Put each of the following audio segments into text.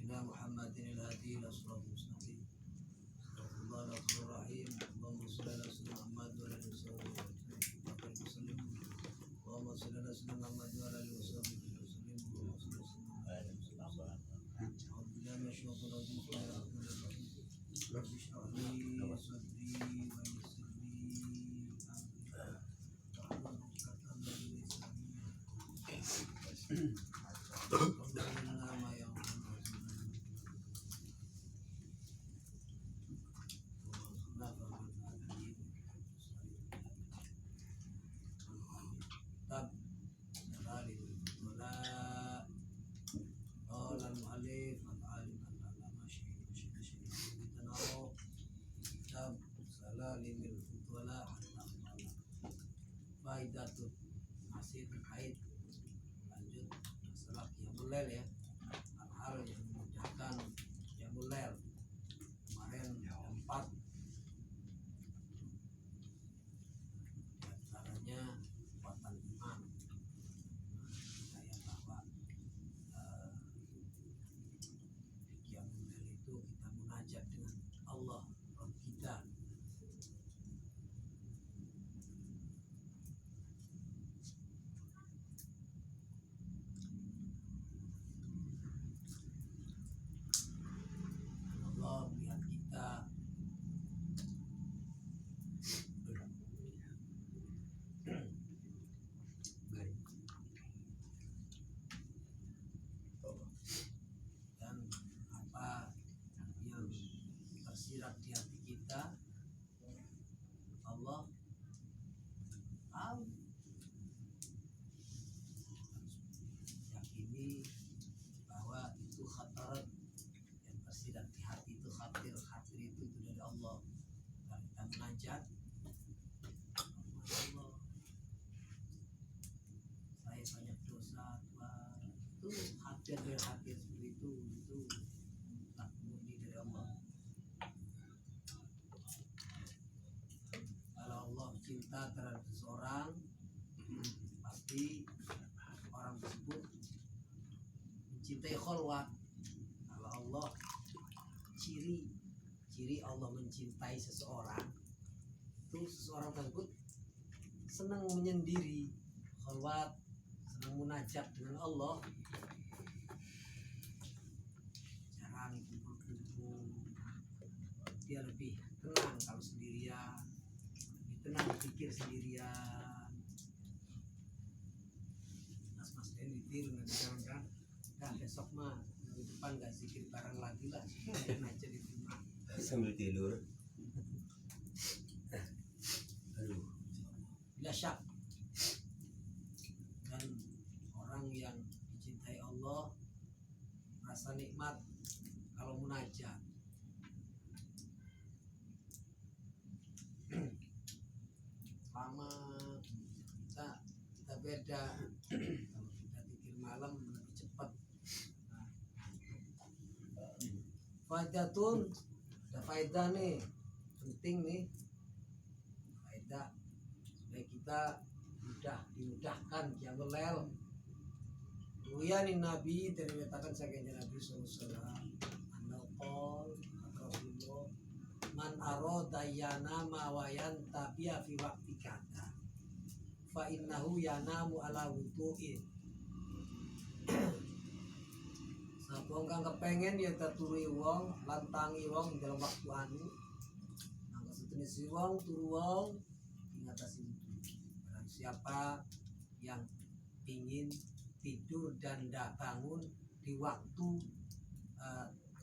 سيدنا محمد الهادي إلى صراط المستقيم. استغفر الله الغفور الرحيم. اللهم صل على سيدنا محمد وعلى آله وصحبه وسلم. اللهم صل على سيدنا محمد وعلى آله وصحبه وسلم. اللهم صل على سيدنا محمد. أعوذ بالله من الشيطان الرجيم. بسم الله الرحمن الرحيم. رب اشرح لي صدري ويسر لي أمري واحلل عقدة من لساني يفقهوا ما يقولون. طب الغالب ولا قال المؤلف العالم العلامة شيخ بتناول كتاب سلالم الفضلاء الأفضل. Faidah masih terkait lanjut masalah qiyamul lail ya, hal-hal yang memudahkan qiyamul lail. Kemarin yang 4 diantaranya kekuatan iman, percaya bahwa qiyamul lail itu kita munajat dengan Allah Rabb kita. Allah melihat kita, dan apa yang tersirat di hati kita Allah tahu. Yakini bahwa itu khatarat yang tersirat di hati itu khatir itu dari Allah. Dan kita munajat, Allah, saya banyak dosa Tuhan, itu khatir dari hati seperti itu tak murni dari Allah. Kalau Allah cinta terhadap seseorang, pasti orang tersebut mencintai kholwat. Kalau Allah, ciri Allah mencintai seseorang itu seseorang tersebut senang menyendiri, kholwat, senang munajat dengan Allah, jarang kumpul-kumpul. Dia lebih tenang kalau sendirian, lebih tenang berpikir sendirian. Mas Denny tidur kan, nah besok mah minggu depan gak zikir bareng lagi lah, sudah aja di rumah sambil tidur. Aduh, bila syak. Dan orang yang dicintai Allah merasa nikmat kalau munajat. Lama kita beda. Kalau kita zikir malam lebih cepat. Faidatun, ada faedah nih, penting nih faedah supaya kita dimudahkan qiyamul lail. Ruyanin Nabi ternyatakan saking Nabi sallallahu alaihi wasallam anaqol Rasulullah man arada yanama wa yantabiya fi waqti kada fa innahu yanamu ala wudu'in. Sabong kang kepengen ya taturi wong lantangi wong dalam waktu anu nangka sejenis wong turu wong ingatasi barang siapa yang ingin tidur dan tidak bangun di waktu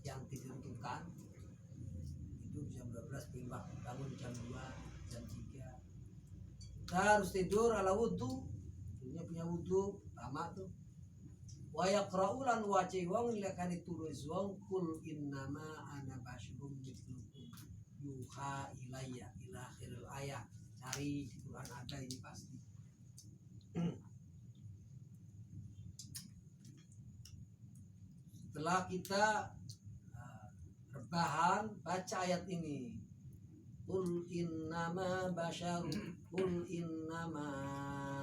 yang ditentukan, tidur jam 12 bangun jam 2 jam 3, kita harus tidur ala wudu, punya wudu lama tuh. Wa yaqra'ulan waci wong lekani tulis wong kul innama ana basyarum mithlukum yuha ilayya ila akhiril ayat. Cari di Quran ada ini pasti. Setelah kita rebahan baca ayat ini, Qul innama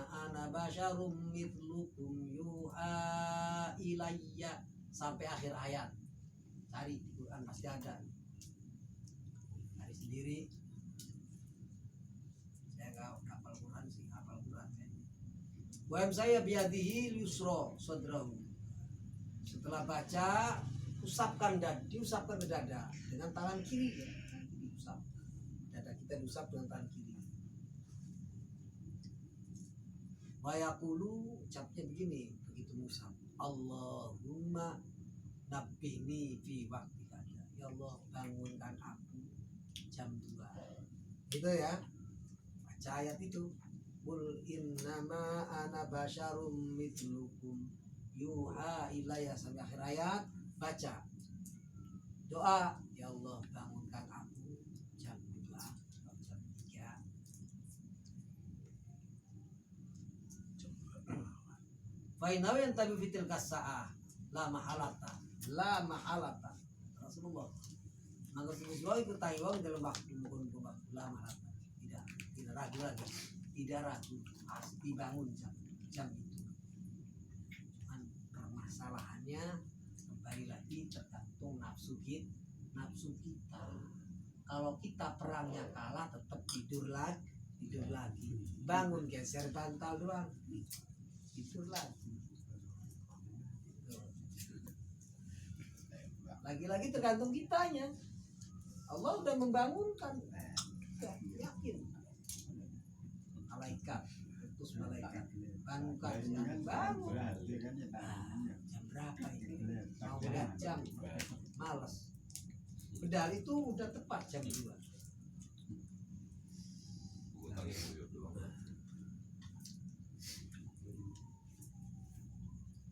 ana basyarum mithlukum yuha ilayya sampai akhir ayat. cari di Quran pasti ada. Cari sendiri. Saya nggak hafal Quran sih, hafal Quran saya biadihi yusro sodrahu. Setelah baca, diusapkan ke dada dengan tangan kiri ya. Diusap. Dada kita diusap dengan tangan kiri. Wa yaqulu, ucapnya begini begitu musab. Allahumma nabbihni fi waqti kada. Ya Allah, bangunkan aku jam 2. Gitu ya. Baca ayat itu. Qul innama ana basyarum mitlukum yuha ilayya, sampai akhir ayat. Baca doa, ya Allah bangunkan aku jam 2 atau jam 3. Fainaw yang tabi fitil kasa'ah la mahalata Rasulullah maka Rasulullah itu taiwang dalam waktu la mahalata, tidak ragu lagi, tidak ragu, pasti bangun jam itu. Cuman permasalahannya kembali lagi tergantung nafsu kita. Kalau kita perangnya kalah tetap tidur lagi, bangun geser bantal doang, tidur lagi. Lagi-lagi tergantung kitanya. Allah udah membangunkan, yakin. Malaikat, utus malaikat, bangunkan, bangun. Jam berapa ini? Mau lihat jam, malas. Padahal itu udah tepat jam 2.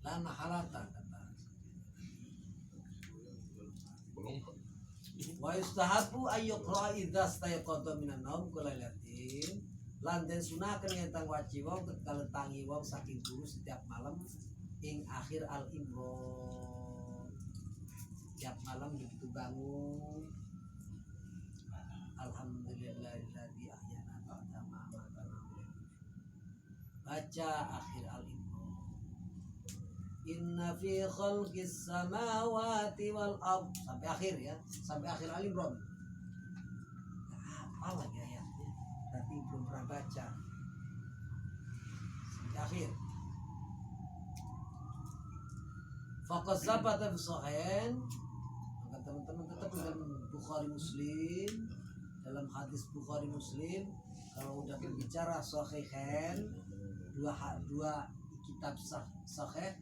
Lama halata kata. Wa yustahabu ayyuqra idza stayqadha minan naum kulailatin. Lan den sunahkeun yen wajib wong ketika tangi wong saking turu setiap malam ing akhir Al-Imran. Setiap malam begitu bangun, alhamdulillahilladzi ahyana ba'da ma amatana. Baca akhir Al-Imran. Inna fi khalqis samawati wal ard, sampai akhir ya, sampai akhir Al-Imran. Apa lagi ayatnya? Berarti belum pernah baca. Sampai akhir. Faqad sabata fi sahihain, maka teman-teman tetap dalam Bukhari Muslim, dalam hadis Bukhari Muslim, kalau udah berbicara sahihain, dua kitab sahih,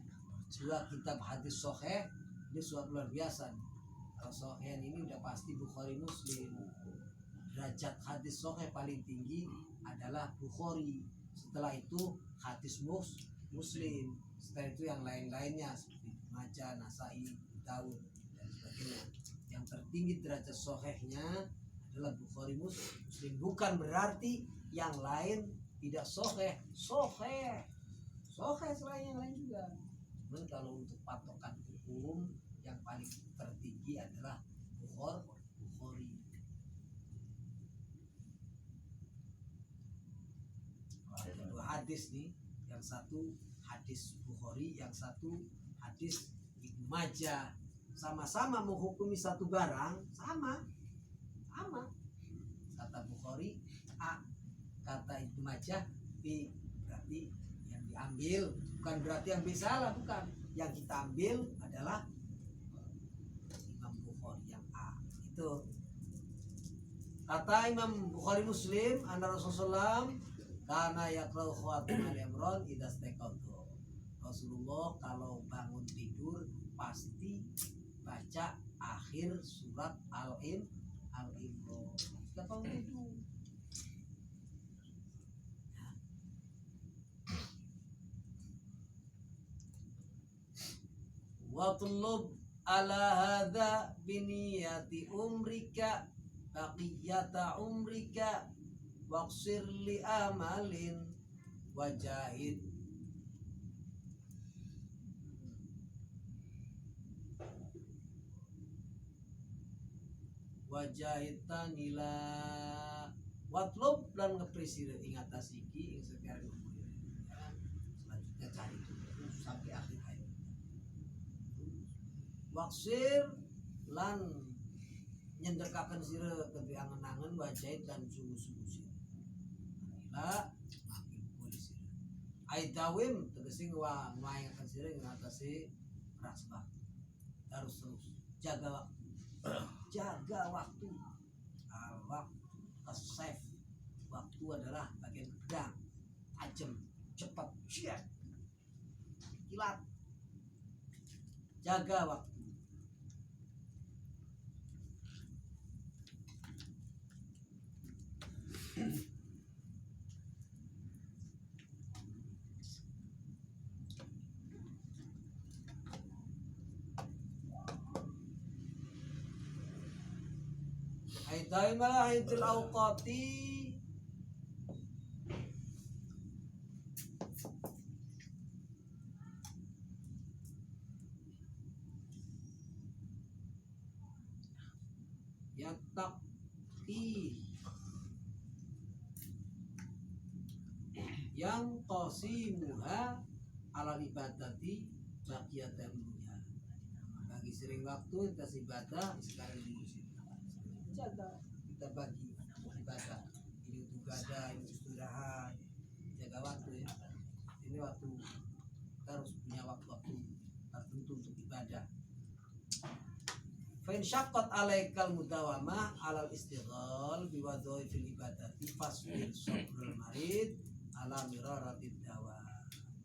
dua kitab hadis sahih, ini suatu luar biasa. Kalau sahihain ini udah pasti Bukhari Muslim. Derajat hadis sahih paling tinggi adalah Bukhari. Setelah itu hadis Muslim. Setelah itu yang lain-lainnya seperti Majah, Nasai, Daud dan sebagainya. Yang tertinggi derajat sahihnya adalah Bukhari Muslim. Bukan berarti yang lain tidak sahih. Sahih selain yang lain juga. Cuman kalau untuk patokan hukum yang paling tertinggi adalah Bukhari. Ada 2 hadis nih, yang satu hadis Bukhari, yang satu hadis Ibnu Majah. Sama-sama menghukumi satu barang, sama. Kata Bukhari A, kata Ibnu Majah B. Berarti yang diambil bukan berarti yang B salah, bukan. Yang kita ambil adalah Imam Bukhari yang A. Itu kata Imam Bukhari Muslim, anna Rasulullah karena yaqra'u khawatim al-imran idza staqadha. Rasulullah kalau bangun tidur pasti baca akhir surat Al-Imran. Kita bangun tidur. Watlub ala hadza biniyati umrika baqiyata umrika waqsir li amalin wajahid tanila watlub dan ngepresir ingat asiki yang sekarang selanjutnya cari itu sampai akhir hayat. Waqsir lan nyenderkaken sira kedue angen-angen wajah dan sungguh-sungguh sira ila makin polisi aidawim tegese ngwayaken sira ngatasi rasbah terus jaga waktu jaga waktu save waktu adalah bagian pedang tajam cepat siap kilat jaga waktu Aidaimalah hidul awqati yattaqi yang qasimuha ala ibadati baqiyatan dunya bagi sering waktu kita ibadah sekarang diurusin jaga kita bagi ibadah ini untuk ibadah ini istirahat jaga waktu ya ini waktu kita harus punya waktu-waktu tertentu untuk ibadah fa in syaqqat alaikal mudawamah alal istighal biwadhaifil ibadati fasbir sabrul marid ala miraratid dawa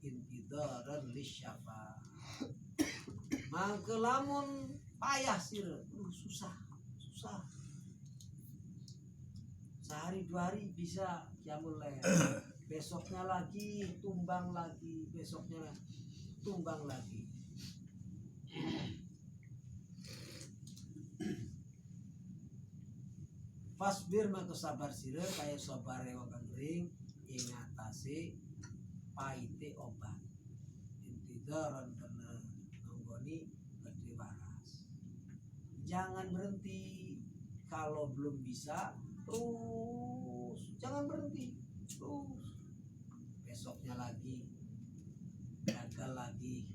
intidaran lisyafa mangke lamun payah sira susah sehari 2 hari bisa qiyamul lail besoknya lagi tumbang lagi besoknya tumbang lagi fasbir mangke sabar sira kaya sabare wong kering ing ngatasi paite obat intidaran karena nonggoni gede waras jangan berhenti kalau belum bisa terus jangan berhenti terus besoknya lagi gagal lagi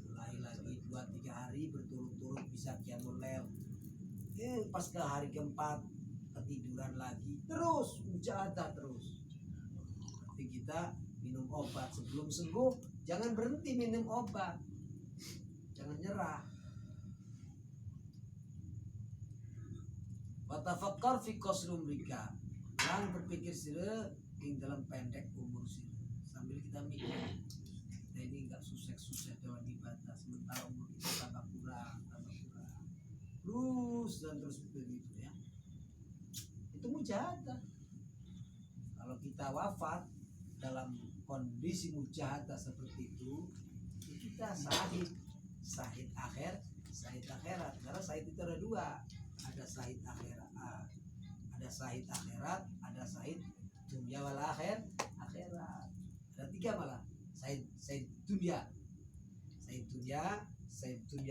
mulai lagi 2-3 hari berturut-turut bisa qiyamul lail pas ke hari keempat ketiduran lagi terus mujahadah terus berarti kita minum obat sebelum sembuh jangan berhenti minum obat jangan nyerah watafakkar fi qasri umrika lan berpikir sira ing dalam pendek umur sira sambil kita mikir kita ini enggak sukses dalam ibadah sementara umur kita tambah kurang terus begitu ya itu mujahadah kalau kita wafat dalam kondisi mujahadah seperti itu kita sahid akhirat karena sahid itu ada 2 ada sahid akhirat ada sahid dunia wal akhirat ada 3 malah sahid dunia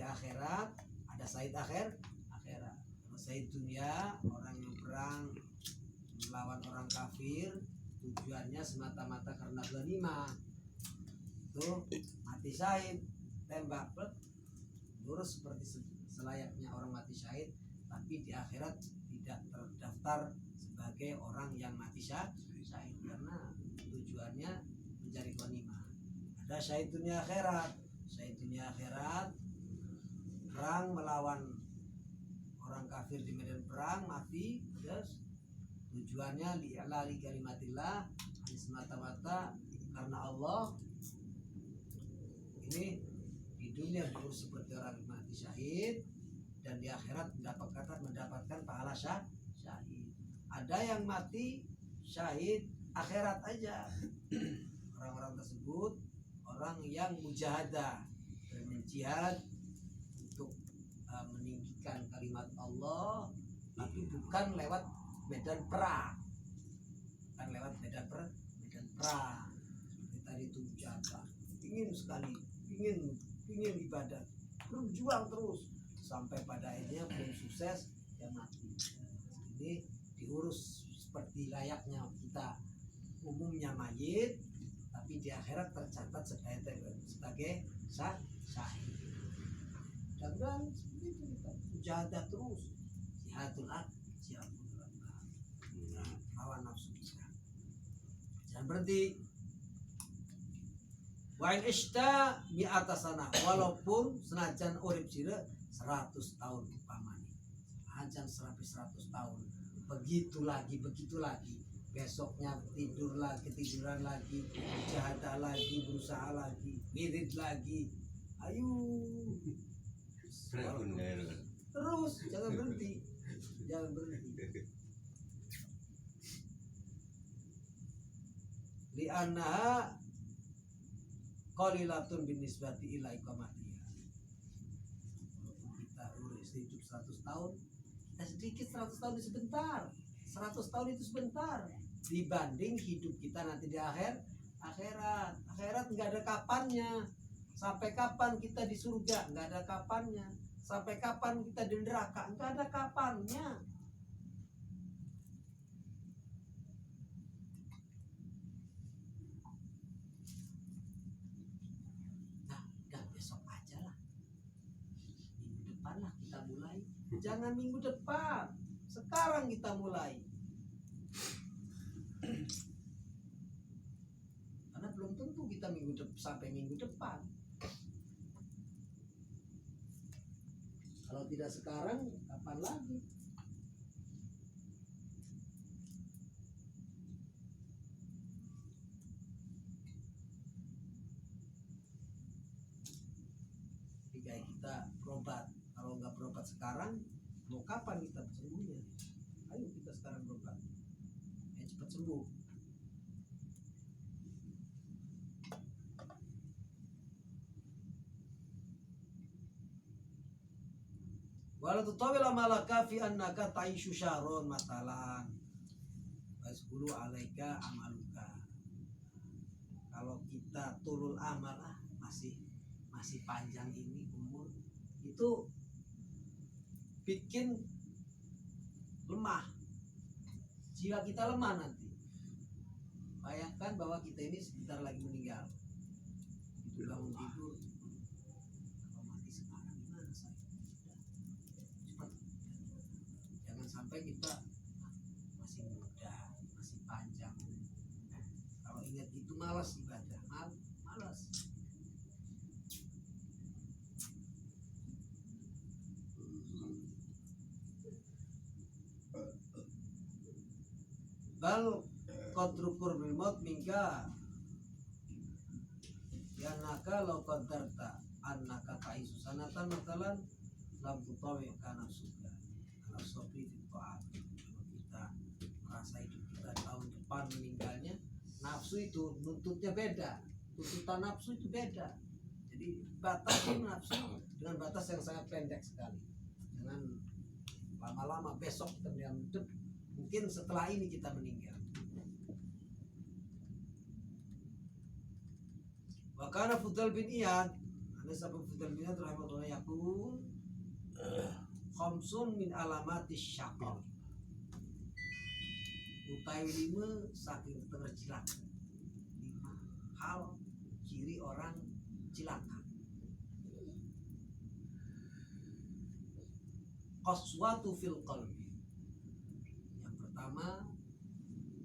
akhirat ada sahid akhirat kalau sahid dunia orang yang perang melawan orang kafir tujuannya semata-mata karena ghanimah itu mati syahid tembak lurus seperti selayaknya orang mati syahid tapi di akhirat tidak terdaftar sebagai orang yang mati syahid karena tujuannya mencari ghanimah. Ada syahid dunia akhirat perang melawan orang kafir di medan perang mati terus tujuannya li'lali kalimatillah semata-mata karena Allah. Ini di dunia diurus seperti orang mati syahid dan di akhirat mendapatkan pahala syahid. Ada yang mati syahid akhirat aja. Orang-orang tersebut orang yang mujahadah dan menjihad untuk meninggikan kalimat Allah tapi bukan lewat medan perang. Seperti tadi itu jaga ingin sekali ingin ibadah berjuang terus sampai pada akhirnya belum sukses ya mati. Ini diurus seperti layaknya kita umumnya mayit tapi di akhirat tercatat sebagai syahid. Dan seperti itu kita mujahadah terus. Jihadul jihadul lawan nafsu kita. Jangan berhenti. Wa in ishta mi'ata sana, walaupun senajan urip sira 100 tahun upamane. Senajan sampai 100 tahun. Begitu lagi. Besoknya ketiduran lagi, mujahadah lagi, berusaha lagi, wirid lagi. Ayo. Terus jangan berhenti. Li'annaha qalilatun binisbati ila iqamatiha. Walaupun kita hidup 100 tahun, kita sedikit. 100 tahun itu sebentar. 100 tahun itu sebentar dibanding hidup kita nanti di akhirat nggak ada kapannya. Sampai kapan kita di surga nggak ada kapannya. Sampai kapan kita di neraka nggak ada kapannya. Nah, udah besok aja lah, minggu depan lah kita mulai. Jangan minggu depan, sekarang kita mulai. Karena belum tentu kita sampai minggu depan. Kalau tidak sekarang, kapan lagi? Jika kita berobat, kalau nggak berobat sekarang, mau kapan kita sembuhnya? Ayo kita sekarang berobat, cepat sembuh. Wala tutawila malaka fi annaka ta'ishu syahron matalan wasbulu alaika amaluka. Kalau kita tulul amal, masih panjang ini umur, itu bikin lemah, jiwa kita lemah nanti. Bayangkan bahwa kita ini sebentar lagi meninggal, itu bangun tidur, kalau mati sekarang gimana saya? Cepat. Jangan sampai kita masih muda, masih panjang. Kalau ingat itu malas ibadah, malas. Bal qadrukur bil maut minka yanaka law qadarta annaka ta'isu sanatan matalan lam tutawi kana suka kalau sopi ta'at. Kalau kita merasa hidup kita tahun depan meninggalnya, nafsu itu nuntutnya beda, tuntutan nafsu itu beda. Jadi batas nafsu dengan batas yang sangat pendek sekali. Dengan lama-lama besok kita hidup, mungkin setelah ini kita meninggal. Wakana Fudal bin Iyad, ada sahabat Fudal bin Iyad rahimahullah yaqul khamsun min alamatis syaqaq. Utawi 5 saking setengah cilaka. 5 hal ciri orang cilaka. Qaswatu fil qalbi. Yang pertama,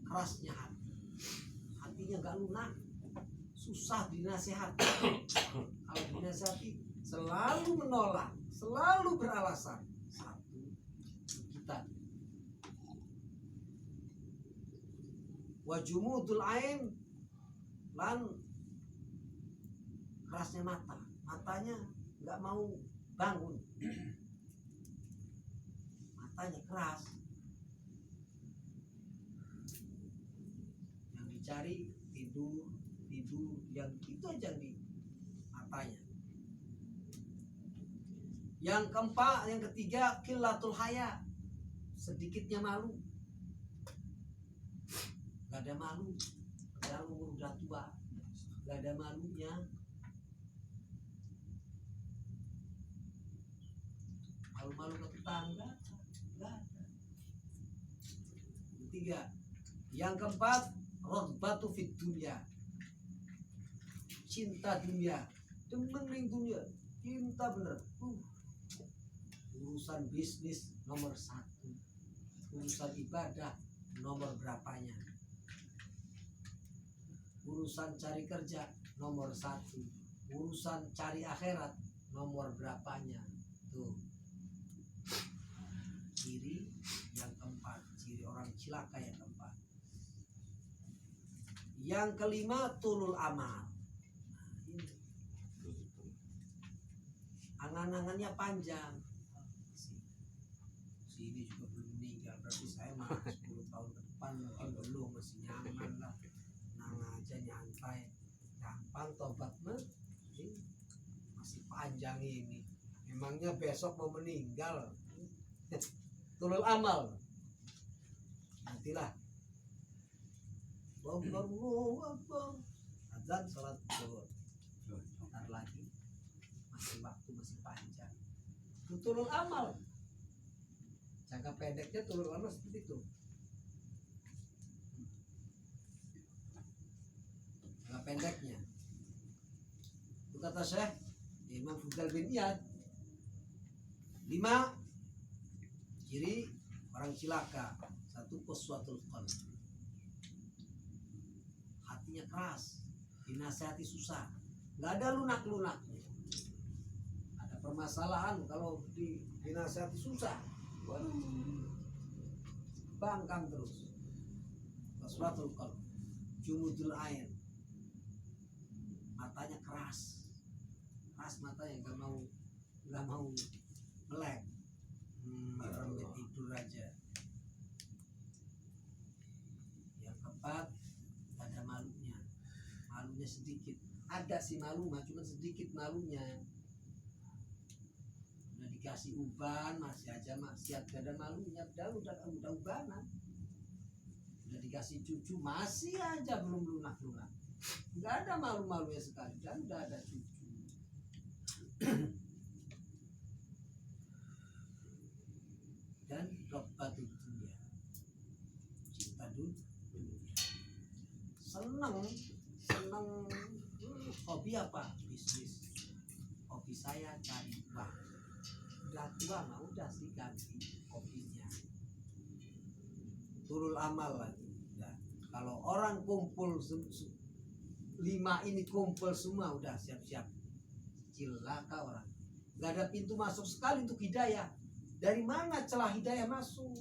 kerasnya hati. Hatinya gak lunak, susah dinasehati. Kalau dinasehati selalu menolak, selalu beralasan. Satu, kita. Wajumudul ain, lan kerasnya mata. Matanya gak mau bangun. Matanya keras. Yang dicari tidur yang itu aja di matanya. Yang keempat, yang ketiga, qillatul haya, sedikitnya malu. Gak ada malu, padahal umur udah tua, gak ada malunya. Malu-malu ke tetangga, gak ada. Ketiga, yang keempat, rohbatu fid dunya, cinta dunia, demen dunia, cinta bener. urusan bisnis nomor 1, urusan ibadah nomor berapanya, urusan cari kerja nomor 1, urusan cari akhirat nomor berapanya. Tuh ciri yang keempat, ciri orang cilaka yang keempat. Yang kelima tulul amal. Angan-angannya panjang. Sini juga belum meninggal, berarti saya mah 10 tahun ke depan mungkin belum, masih nyaman lah, nang aja nyantai, gampang tobat mah. Ini masih panjang ini. Emangnya besok mau meninggal? Tulul amal. Nantilah. Allahu Akbar. Azan salat zuhur. Bentar lagi. Masih waktu masih panjang. Itu tulul amal. Jangka pendeknya tulul amal seperti itu. Jangka pendeknya. Itu kata Syekh Imam Fudail bin Iyad. 5 ciri orang cilaka. 1, qaswatul qalb. Hatinya keras, dinasihati susah, nggak ada lunak-lunaknya. Ada permasalahan kalau dinasihati susah, waduh, bangkang terus. Qaswatul qalb, jumudul ain, matanya keras matanya, nggak mau melek, merem tidur aja. Yang keempat ada malunya sedikit. Ada sih malu mah, cuma sedikit malunya. Udah dikasih uban masih aja maksiat, gak ada malunya. Udah ubanan. Udah dikasih cucu masih aja belum lunak-lunak. Nggak ada malu-malunya sekali, dan udah ada cucu. Dan robbatul dunia, cinta dunia. Seneng hobi apa? Bisnis. Hobi saya cari uang. Udah tua mah udah sih ganti hobinya. Turul amal lagi. Udah. Kalau orang kumpul 5 ini kumpul semua, udah siap-siap cilaka orang. Gak ada pintu masuk sekali untuk hidayah. Dari mana celah hidayah masuk?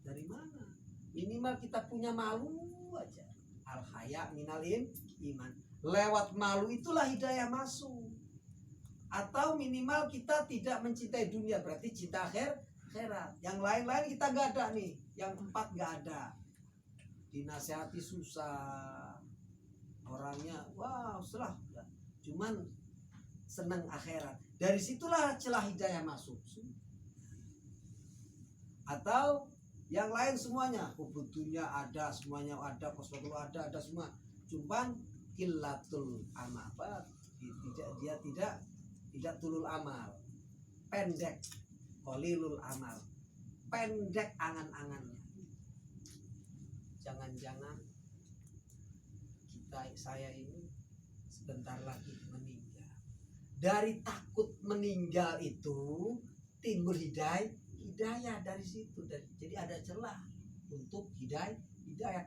Dari mana? Minimal kita punya malu aja. Al-haya minal iman. Lewat malu itulah hidayah masuk. Atau minimal kita tidak mencintai dunia, berarti cinta akhirat. Yang lain-lain kita gak ada nih. Yang 4 gak ada. Dinasihati susah. Orangnya wow setelah cuman senang akhirat. Dari situlah celah hidayah masuk. Atau yang lain semuanya, kubutunya ada, semuanya ada, kosmotul ada semua. Cuman kilatul amal, dia tidak tulul amal, pendek, qalilul amal, pendek angan-angannya. Jangan-jangan saya ini sebentar lagi meninggal. Dari takut meninggal itu timbul hidayah dari situ. Jadi ada celah untuk hidayah.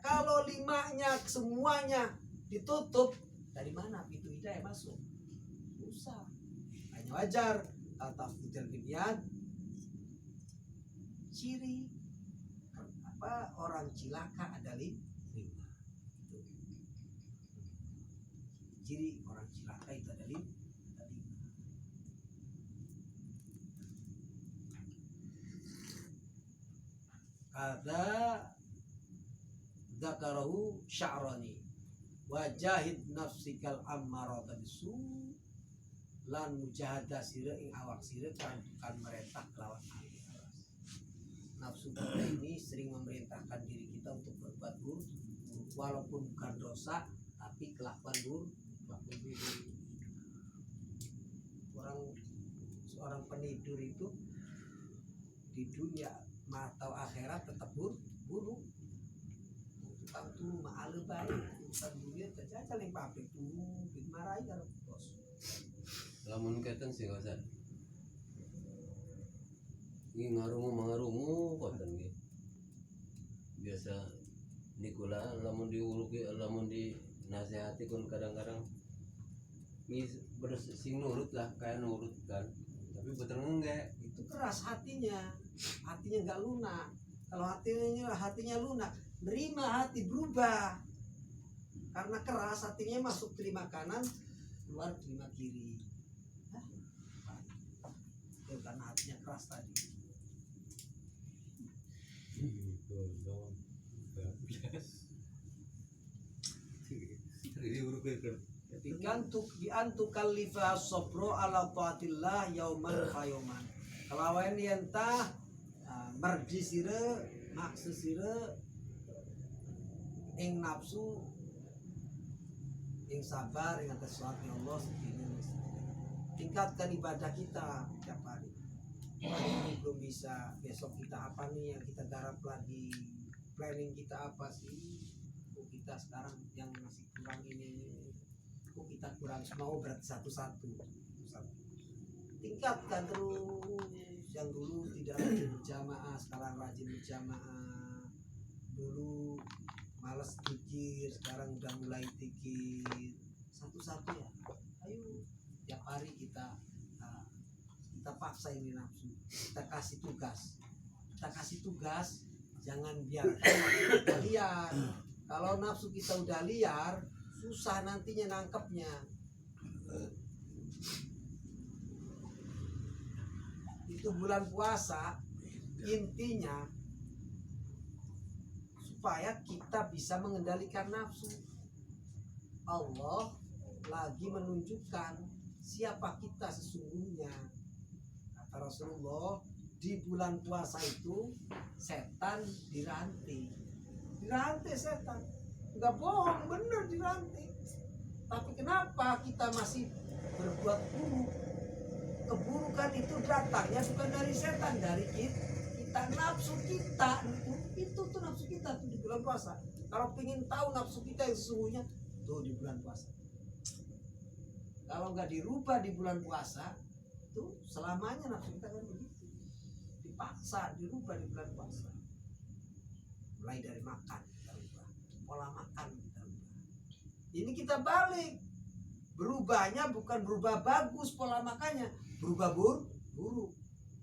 Kalau 5-nya semuanya ditutup, dari mana pintu hidayah masuk? Susah. Hanya wajar kata Fudail bin Iyad, ciri orang cilaka ada 5. Ciri orang cilaka itu ada 5. Ada dzakarahu sya'rani wajahid nafsikal ammarata bisu lan mujahadah sira ing awak sira kan merintah kelawan alas. Nafsu kita ini sering memerintahkan diri kita untuk berbuat buruk, walaupun bukan dosa tapi kelakuan buruk. Seorang penidur itu di dunia atau akhirat tetap buruk. Tukang turu mah ale bae, urusan dunia terjajal yang pabrik turu, marahi karo bos. Lamun keten sih kosan. Ini ngarungu konten ge. Biasa nikula lamun diuluki lamun di nasihati kun kadang-kadang ini bersing nurut lah kayak nurut kan. Tapi betul enggak. Itu keras hatinya nggak lunak. Kalau hatinya lunak, nerima hati berubah. Karena keras hatinya masuk terima kanan, keluar terima kiri. Itu karena hatinya keras tadi. Bi antu kallifa sabro ala taatillah yauman fayauman. Kelawan yen tah merdi sire maksa sire ing nafsu ing sabar ing atas suatu Allah sedina. Tingkatkan ibadah kita tiap hari. Ini belum bisa, besok kita apa nih yang kita garap lagi, planning kita apa sih? Kok kita sekarang yang masih kurang ini, kok kita kurang mau berarti satu-satu. Tingkatkan terus. Yang dulu tidak rajin berjamaah, sekarang rajin berjamaah. Dulu malas tikir, sekarang udah mulai tikir. Satu-satu ya. Ayo tiap hari kita paksa ini nafsu, kita kasih tugas, jangan biarkan kita liar. Kalau nafsu kita udah liar, susah nantinya nangkepnya. Itu bulan puasa intinya supaya kita bisa mengendalikan nafsu. Allah lagi menunjukkan siapa kita sesungguhnya. Kata Rasulullah, di bulan puasa itu setan dirantai setan, nggak bohong, bener dirantai. Tapi kenapa kita masih berbuat buruk? Keburukan itu datangnya bukan dari setan, dari kita nafsu kita. Itu tuh nafsu kita tuh di bulan puasa. Kalau pengen tahu nafsu kita yang sesungguhnya tuh di bulan puasa. Kalau nggak dirubah di bulan puasa, itu selamanya nafsu kita kan begitu, dipaksa dirubah di bulan puasa. Mulai dari makan kita rubah, pola makan kita rubah. Ini kita balik, berubahnya bukan berubah bagus pola makannya, berubah buruk.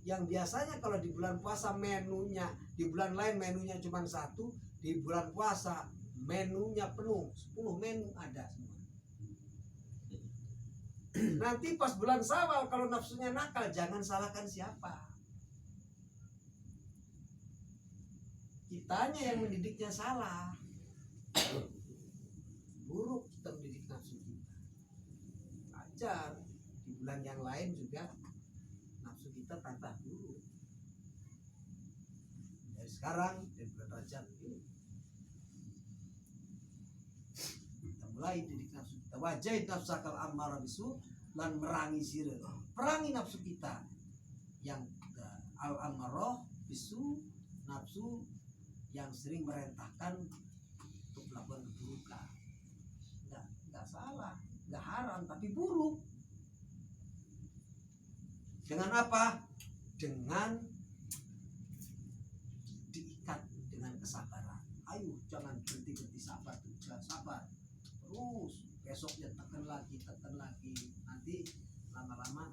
Yang biasanya kalau di bulan puasa menunya, di bulan lain menunya cuma satu, di bulan puasa menunya penuh, 10 menu ada semua. Nanti pas bulan Syawal kalau nafsunya nakal, jangan salahkan siapa. Kitanya yang mendidiknya salah. Buruk kita mendidik nafsu kita. Ajar di bulan yang lain juga nafsu kita tambah buruk. Dari sekarang dan bulan Rajab ini kita mulai didik nafsu kita. Wajahid nafsakal ammara bisu, lan merangi sira, perangi nafsu kita yang al ammarah bisu, nafsu yang sering merentahkan untuk melakukan keburukan. Nggak salah, nggak haram, tapi buruk. Dengan apa? Dengan diikat dengan kesabaran. Ayo jangan berhenti sabar, sabar terus. Besoknya tekan lagi, nanti lama-lama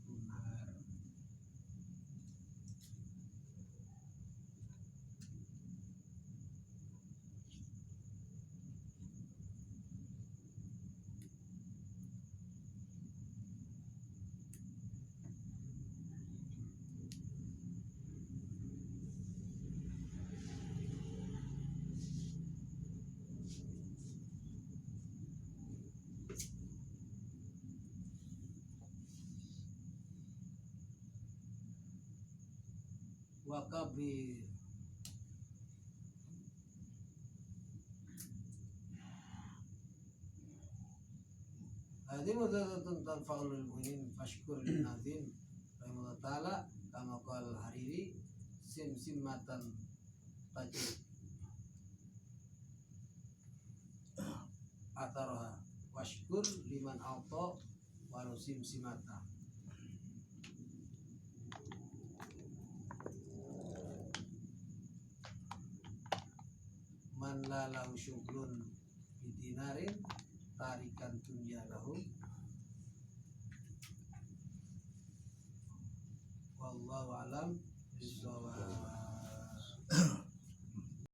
benar. Wakabir Adim tentang faulul mu'min fashkur lin nazim rahimahullah ta'ala kama qala Hariri simsimatan tajid ataraha washkur liman auto walau simsimata. man la lahu syughlun bidinarin tarikan dunya lahu. Wallahu alam bisawab.